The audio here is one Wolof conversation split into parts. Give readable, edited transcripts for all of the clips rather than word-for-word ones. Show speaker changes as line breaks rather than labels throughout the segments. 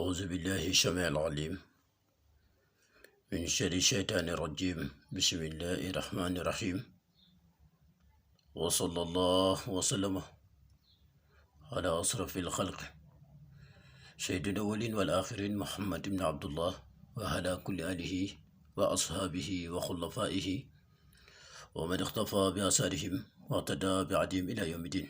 أعوذ بالله السميع العليم من شر الشيطان الرجيم بسم الله الرحمن الرحيم وصلى الله وسلم على أشرف الخلق سيد الأولين والآخرين محمد بن عبد الله وعلى كل آله وأصحابه وخلفائه ومن اختفى بآثارهم واقتدى بعدهم إلى يوم الدين.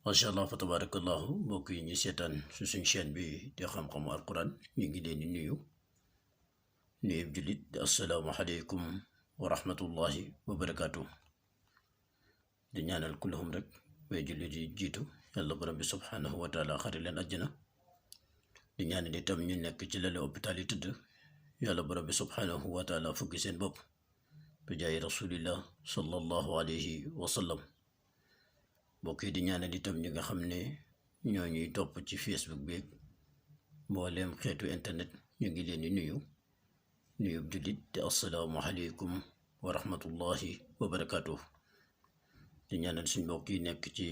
Masya Allah fa tabarakallahu mbokk yi ñu seetaan su suñ chaîne bi di xam-xamu alquran ñu ngi leen di nuyu jullit assalaamu aleykum wa rahmatullahi wa barakaatu. di ñaanal kullahum rek way jullit yi jiitu yàlla borom bi subhanahu wa taala xari leen àjjana. di ñaanal itam ñu nekk ci lale hôpital yi tëdd yàlla borom bi subhanahu wa taala fukki seen bopp bi jaay rasulillah sallallahu alayhi wa sallam. mbokk yi di ñaanal itam ñi nga xam ne ñoo ñuy topp ci Facebook bi mbooleem xeetu internet ñu ngi leen di nuyu jullit te assalaamu aleykum wa rahmatullahi wa barakaatuh. di ñaanal suñ mbokk yi nekk ci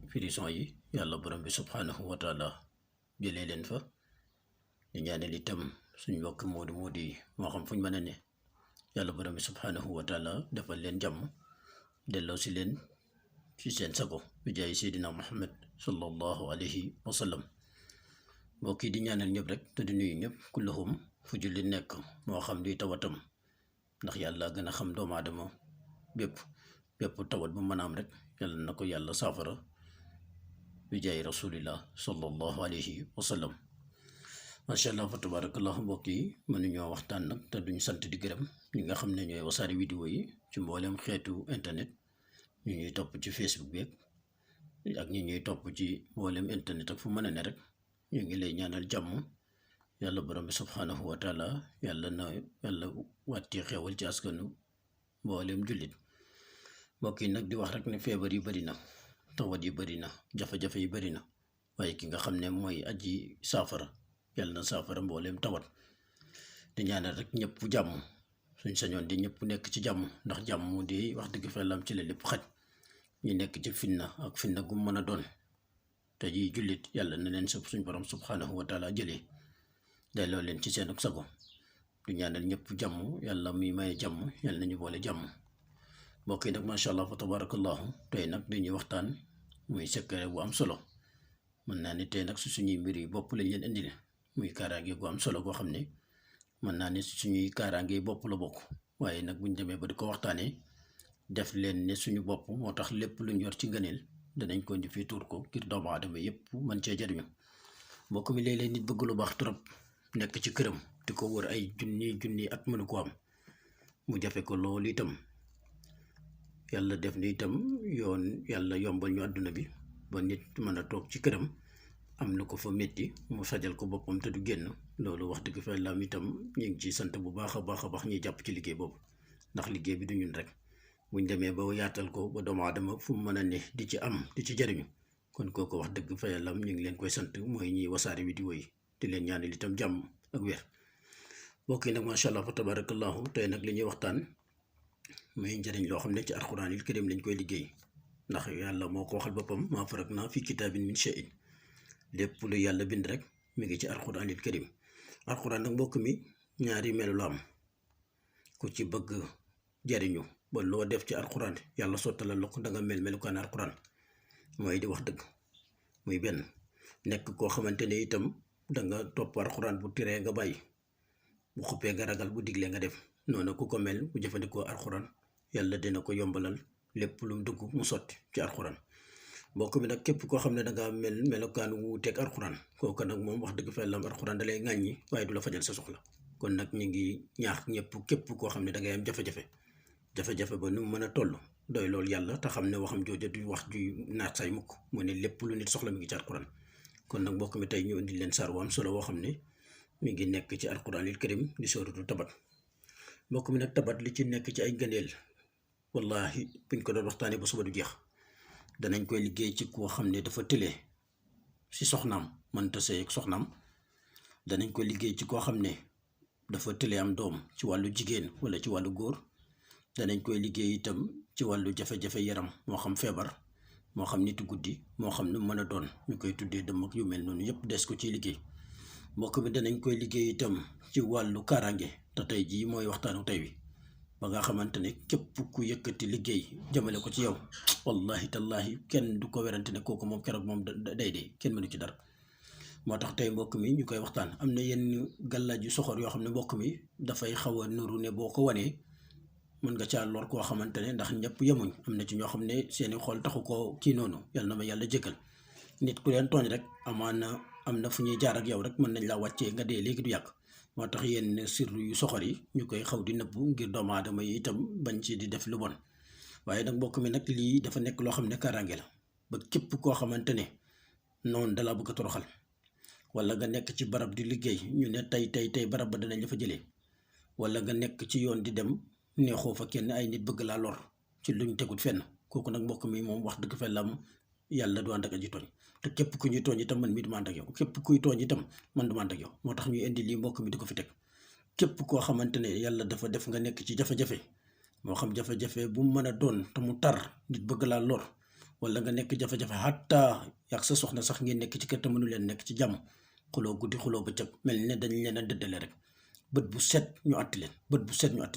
prison yi yàlla borom bi subhanahu wa taala jëlee leen fa. di ñaanal itam suñ mbokk moodu yi moo xam fuñ mën a ne yàlla borom bi subhanahu wa taala defal leen jàmm delloo si leen ci seen sago bi jaay seydina Muhammad sallallahu alayhi wa sallam. mbokk yi di ñaanal ñëpp rek te di nuyu ñëpp kulluhum fu julli nekk moo xam luy tawatam ndax yàlla gën a xam doomu aadama bépp tawat bu mën a am rek yàlla na ko yàlla saafara bi jaay rasulillah sallallahu alayhi wa sallam. macha allah fa tabarakallah mbokk yi mënuñoo waxtaan nag te duñ sant di gërëm ñi nga xam ne ñooy wasaare vidéo yi ci mboolem xeetu internet ñu ñuy topp ci Facebook bi ak ñi ñuy topp ci mboolem internet ak fu mën a ne rek ñu ngi lay ñaanal jàmm yàlla borom bi subhanahu wa taala yàlla wàtti xewal ci askanu mboolem jullit. mbokk yi nag di wax rek ne feebar yi bari na, tawat yi bari na, jafe-jafe yi bari na, waaye ki nga xam ne mooy aji saafara yàlla na saafara mboolem tawat. di ñaanal rek ñëpp jàmm suñ sañoon di ñëpp nekk ci jàmm ndax jàmm di wax dëgg fa lam ci la lépp xaj. ñu nekk ci finna ak finna gu mën a doon te ji jullit yàlla na leen suñ borom subhanahu wa taala jëlee delloo leen ci seen ak sago. du ñaanal ñëpp jàmm yàlla muy maye jàmm yàlla nañu boole jàmm. mbokk yi nag macha allah fa tabarakallahu tey nag dañuy waxtaan muy secret bu am solo. mën naa ni tey nag su suñuy mbir yi bopp lañ leen indil muy kaaraange gu am solo goo xam ne mën naa ne suñuy kaaraange bopp la bokk, waaye nag buñ demee ba di ko waxtaanee def leen ne suñu bopp moo tax lépp luñ yor ci ngëneel danañ ko indi fii tuur ko ngir doomu aadama yépp mën cee jariñu. mbokk mi léeg-léeg nit bëgg lu baax trop nekk ci këram di ko wër ay junni at mënu ko am mu jafe ko loolu itam. yàlla def ni itam yàlla yombal ñu àdduna bi ba nit mën a toog ci këram am lu ko fa métti mu sajal ko boppam te du génn. loolu wax dëgg fa lam itam ñu ngi ci sant bu baax a baax ñuy jàpp ci liggéey boobu ndax liggéey bi du ñun rek buñ demee ba yaatal ko ba doomu aadama fu mu mën a ne di ci am di ci jariñu kon kooku wax dëgg fa yàlla ñu ngi leen koy sant mooy ñiy wasaare vidéo yi di leen ñaanal itam jàmm ak wér. mbokk yi nag macha allah fa tabarakallahu tey nag li ñuy waxtaan muy njëriñ loo xam ne ci alquranil karim lañ koy liggéey ndax yàlla moo ko waxal boppam maa faratna fi kitaabin min shay'in lépp lu yàlla bind rek mi ngi ci alquranil karim. alquran nag mbokk mi ñaari melu la am ku ci bëgg jariñu ba loo def ci alquran yàlla sottalal la ko danga melukaan alquran mooy di wax dëgg muy benn. nekk koo xamante ne itam danga topp alquran bu tiree nga bàyyi, bu xuppee nga ragal, bu diglee nga def. noonu ku ko mel bu jëfandikoo alquran yàlla dina ko yombalal lépp lu mu dugg mu sotti ci alquran. mbokk mi nag képp koo xam ne dangaa melokaan wu teg alquran kooku nag moom wax dëgg fa yàlla alquran da lay ŋàññi waaye du la fajal sa soxla. kon nag ñu ngi ñaax ñëpp képp koo xam ne dangay am jafe-jafe ba nu mu mën a toll doy loolu yàlla te xam ne waxam jooja du wax ju naat say mukk mu ne lépp lu nit soxla mi ngi ci alquran. kon nag mbokk mi tey ñu indi leen saar wu am solo woo xam ne mi ngi nekk ci alquranil karim di sooratu tabat. mbokk mi nag tabat li ci nekk ci ay ngëneel wallahi buñ ko doon waxtaanee ba suba du jeex. danañ koy liggéey ci koo xam ne dafa tëlee si soxnaam mënta sëy ak soxnaam. danañ koy liggéey ci koo xam ne dafa tëlee am doom ci wàllu jigéen wala ci wàllu góor. danañ koy liggéey itam ci wàllu jafe-jafe yaram moo xam feebar moo xam nitu guddi moo xam nu mën a doon ñu koy tuddee dëmm ak yu mel noonu yëpp des ko ciy liggéey. mbokk mi danañ koy liggéey itam ci wàllu kaaraange te tey jii mooy waxtaanu tey wi ba nga xamante ne képp ku yëkkati liggéey jëmale ko ci yow wallahi tallahi kenn du ko werante ne kooku moom keroog moom day dee kenn mënu ci dara. moo tax tey mbokk mi ñu koy waxtaan am na yenn gàllaaj yu soxor yoo xam ne mbokk mi dafay xaw a nuru ne boo ko wanee mën nga caa lor koo xamante ne ndax ñëpp yemuñ am na ci ñoo xam ne seeni xol taxu koo kii noonu yàlla na ma yàlla jëkkal nit ku leen tooñ rek amaana am na fu ñuy jaar ak yow rek mën nañ laa wàccee nga dee léegi du yàgg. moo tax yenn sirru yu soxor yi ñu koy xaw di nëbbu ngir doomu aadama yi itam bañ ci di def lu bon waaye nag mbokk mi nag lii dafa nekk loo xam ne kaaraange la ba képp koo xamante ne noonu dalaa bëgg a toroxal wala nga nekk ci barab di liggéey ñu ne tey barab ba danañ la fa jëlee wala nga nekk ci yoon di dem neexoo fa kenn ay nit bëgg laa lor ci luñ tegut fenn kooku nag mbokk mi moom wax dëgg fa lam yàlla du ànd ak aji tooñ te képp ku ñuy tooñ itam man mii du ma ànd ak yow képp kuy tooñ itam man du ma ànd ak yow moo tax ñuy indi lii mbokk mi di ko fi teg képp koo xamante ne yàlla dafa def nga nekk ci jafe-jafe moo xam jafe-jafe bu mu mën a doon te mu tar nit bëgg laa lor wala nga nekk jafe-jafe hatta yàgg sa soxna sax ngeen nekk ci kër te mënu leen nekk ci jàmm xuloo guddi xuloo bëccëg mel ne dañ leen a dëddale rek bët bu set ñu àtti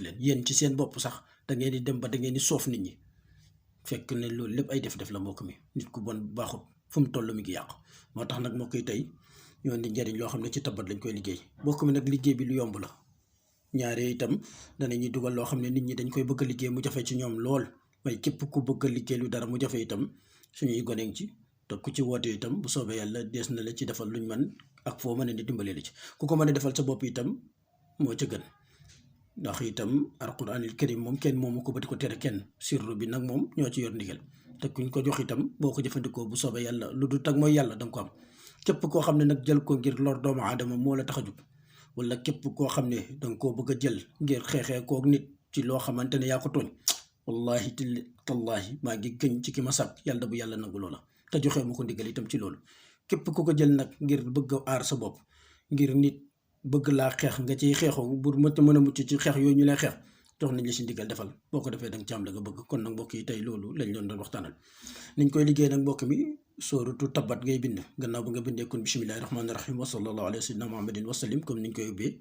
leen yéen ci seen bopp sax da ngeen di dem ba da ngeen di soof nit ñi fekk ne loolu lépp ay def-def la mbokk mi nit ku bon baaxut fu mu toll mi ngi yàq moo tax nag mbokk yi tey ñoo di njëriñ loo xam ne ci tabat lañ koy liggéey mbokk mi nag liggéey bi lu yomb la ñaare itam danañuy dugal loo xam ne nit ñi dañ koy bëgg a liggéey mu jafe ci ñoom lool waaye képp ku bëgg a liggéey lu dara mu jafe itam suñuy gone ci te ku ci woote itam bu soobee yàlla dees na la ci defal luñ man ak foo mën a di dimbalee la ci ku ko mën a defal sa bopp itam moo ca gën ndax itam alquranil karim moom kenn moomu ko ba di ko tere kenn sirru bi nag moom ñoo ci yor ndigal te kuñ ko jox itam boo ko jëfandikoo bu soobee yàlla lu du tag mooy yàlla danga ko am képp koo xam ne nag jël ko ngir lor doomu aadama moo la tax a jug wala képp koo xam ne danga koo bëgg a jël ngir xeexee kook nit ci loo xamante ne yaa ko tooñ wallahi tallahi maa ngi gëñ ci ki ma sàkk yàlla bu yàlla nangu loola te joxee ma ko ndigal itam ci loolu képp ku ko jël nag ngir bëgg a aar sa bopp ngir nit bëgg laa xeex nga ciy xeexoo bu mën a mucc ci xeex yooyu ñu lay xeex jox nañ la si ndigal defal boo ko defee danga ci am la nga bëgg kon nag mbokk yi tey loolu lañ doon waxtaanal niñ koy liggéey nag mbokk mi sóoratu tabat ngay bind gannaaw ba nga bindee kon bismillahi rahmaani rahim wa sallallahu ala sayyidina muhammadin wa sallim comme niñ koy ubbee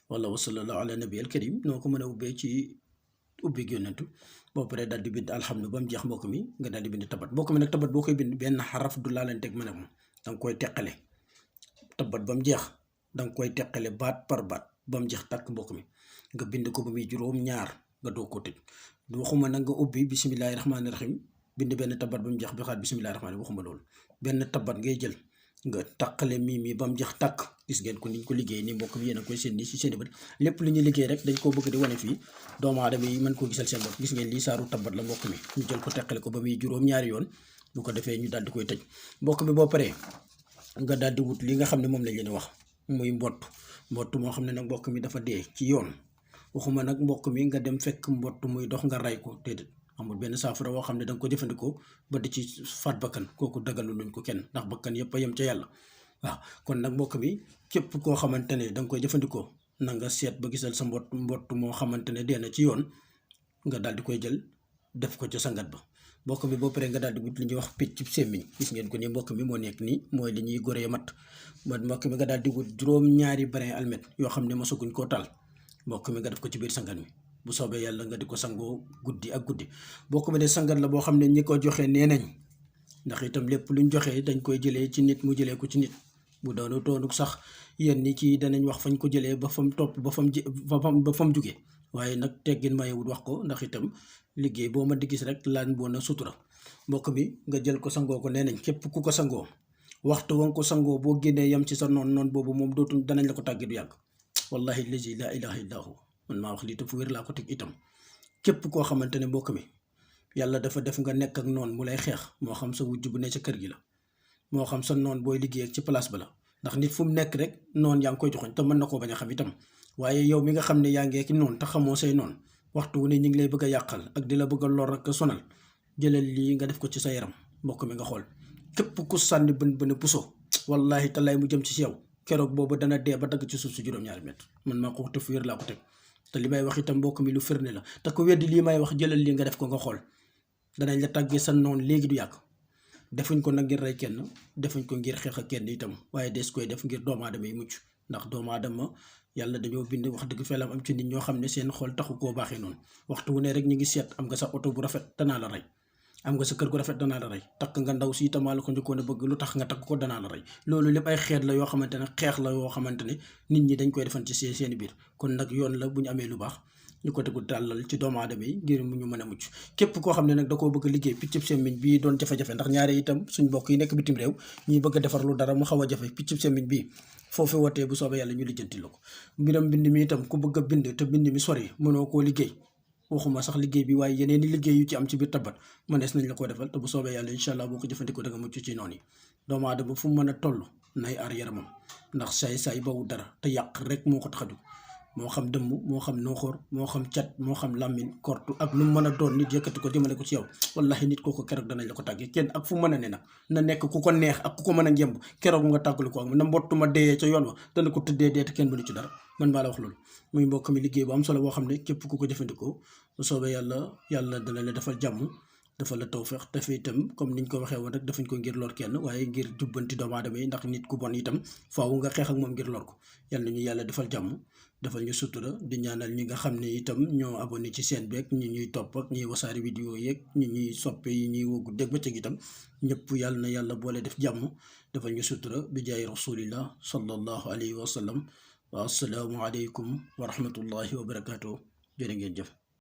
wala wa sallallahu ala nabiyil karim noo ko mën a ubbee ci ubbi yonentu boo paree daal di bind alhamdu ba mu jeex mbokk mi nga daal di bind tabat mbokk mi nag tabat boo koy bind benn xaraf du laalanteeg mën a moom danga koy teqale tabat ba mu jeex danga koy teqale baat par baat ba mu jeex tàkk mbokk mi nga bind ko ba muy juróom-ñaar nga doo ko tëj waxuma nag nga ubbi bisimilahi rahmaani rahim bind benn tabat ba mu jeex bi xaat bisimilahi rahmaani waxuma loolu benn tabat ngay jël nga taqale mii ba mu jeex tàkk gis ngeen ko niñ ko liggéey nii mbokk mi yéen a koy seen nii si seen i bët lépp lu ñuy liggéey rek dañ koo bëgg di wane fii doomu aadama yi mën koo gisal seen bopp gis ngeen lii saaru tabat la mbokk mi ñu jël ko teqale ko ba muy juróom-ñaari yoon bu ko defee ñu daal di koy tëj mbokk mi boo paree nga daal di wut li nga xam ne moom lañ leen wax muy mbott moo xam ne nag mbokk mi dafa dee ci yoon waxuma nag mbokk mi nga dem fekk mbott muy dox nga ray ko déedéet amul benn saafara woo xam ne danga ko jëfandikoo ba di ci faat bakkan kooku dagalu luñ ko kenn ndax bakkan yëpp a yem ca yàlla waaw kon nag mbokk mi képp koo xamante ne danga koy jëfandikoo na nga seet ba gisal sa mbott moo xamante ne dee na ci yoon nga daal di koy jël def ko ca sangat ba mbokk mi boo paree nga daal di wut li ñuy wax picc sémmiñ gis ngeen ko nii mbokk mi moo nekk nii mooy li ñuy goree mat mbokk mi nga daal di wut juróom-ñaari brin almet yoo xam ne mosaguñ koo taal mbokk mi nga def ko ci biir sangat mi bu soobee yàlla nga di ko sangoo guddi ak guddi mbokk mi de sangat la boo xam ne ñi ko joxe nee nañ ndax itam lépp luñ joxe dañ koy jëlee ci nit mu jëlee ko ci nit bu doonu toonuk sax yéen ni ci danañ wax fañ ko jëlee ba fam topp ba fam jugee waaye nag teggin mayewut wax ko ndax itam liggéey boo ma di gis rek laan boo na sutura mbokk mi nga jël ko sangoo ko nee nañ képp ku ko sangoo waxtu wa nga ko sangoo boo génnee yam ci sa noon boobu moom dootuñ danañ la ko tàggee du yàgg wallahi lazi la ilaha illa hu man maa wax lii te fu wér laa ko teg itam képp koo xamante ne mbokk mi yàlla dafa def nga nekk ak noon mu lay xeex moo xam sa wujj bu ne ca kër gi la moo xam sa noon booy liggéey ak ci place ba la ndax nit fu mu nekk rek noon yaa ngi koy joxoñ te mën na koo bañ a xam itam waaye yow mi nga xam ne yaa ngi ki noonu te xamoo say noon waxtu wu ne ñu ngi lay bëgg a yàqal ak di la bëgg a lor ak sonal jëlal lii nga def ko ci sa yaram mbokk mi nga xool képp ku sànni bën puso wallahi talaay mu jëm ci si yow keroog boobu dana dee ba dagg ci suuf si juróom-ñaari mètre man maa ko wax te fu wér laa ko teg te li may wax itam mbokk mi lu firnde la te ku weddi lii may wax jëlal lii nga def ko nga xool danañ la tàggee sa noon léegi du yàgg defuñ ko nag ngir rey kenn, defuñ ko ngir xeex ak kenn itam, waaye des koy def ngir doomu aadama yi mucc. ndax doomu aadama yàlla dañoo bind wax dëgg fa am ci nit ñoo xam ne seen xol taxu koo baaxee noonu. waxtu wu ne rek ñu ngi seet, am nga sa oto bu rafet danaa la rey, am nga sa kër gu rafet danaa la rey, takk nga ndaw si itam maa la ko njëkkoon a bëgg, lu tax nga takk ko danaa la rey. loolu lépp ay xeet la yoo xamante ne xeex la yoo xamante ne nit ñi dañ koy defan ci seen biir. kon nag yoon la bu ñu amee lu baax ñu ko tegu tàllal ci doomu aadama yi ngir mu ñu mën a mucc. képp koo xam ne nag da koo bëgg a liggéey piccub semmiñ bii doon jafe-jafe, ndax ñaare itam suñ mbokk yi nekk bitim réew ñuy bëgg a defar lu dara mu xaw a jafe, piccub semmiñ bii foofu wootee bu soobee yàlla ñu lijjanti la ko. mbiram bind mi itam ku bëgg a bind te bind mi sori mënoo koo liggéey, waxuma sax liggéey bi waaye yeneen i liggéey yu ci am ci biir tabat mënees nañ la ko defal te bu soobee yàlla incha allah boo ko jëfandikoo da nga mucc ci noonu yi. doomu aadama fu mu mën a toll nay aar yaramam, ndax saay-saay bawul dara te yàq rek moo ko tax a jóg. moo xam dëmm, moo xam nooxoor, moo xam cat, moo xam làmmiñ kortu ak lu mu mën a doon, nit yëkkati ko jëmale ko ci yow, wallahi nit kooku keroog danañ la ko tàggee. kenn ak fu mën a ne nag na nekk ku ko neex ak ku ko mën a njëmb, keroog nga tàggalu ko ak na mbottuma deyee ca yoon wa dana ko tëddee dee te kenn mënu ci dara. man maa la wax loolu. muy mbokk mi liggéey bu am solo boo xam ne képp ku ko jëfandikoo bu soobee yàlla dana la defal jàmm, dafa la tawfeex. te fi itam comme niñ ko waxee woon rek defuñ ko ngir lor kenn, waaye ngir jubbanti doomu aadama yi, ndax nit ku bon itam faaw nga xeex ak moom ngir lor ko. yal na ñu yàlla defal jàmm, defal ñu sutura, di ñaanal ñi nga xam ne itam ñoo abonné ci seen beeg ñi ñuy topp ak ñuy wasaari vidéo yeeg ñi ñuy soppe yi ñuy wóogu dégg bëccëg itam ñëpp yàlla na yàlla boole def jàmm, defal ñu sutura bi jaay rasulillah sallallahu alayhi wa sallam. wa assalaamu aleykum wa rahmatullahi wa barakaatu. jërë ngeen jëf.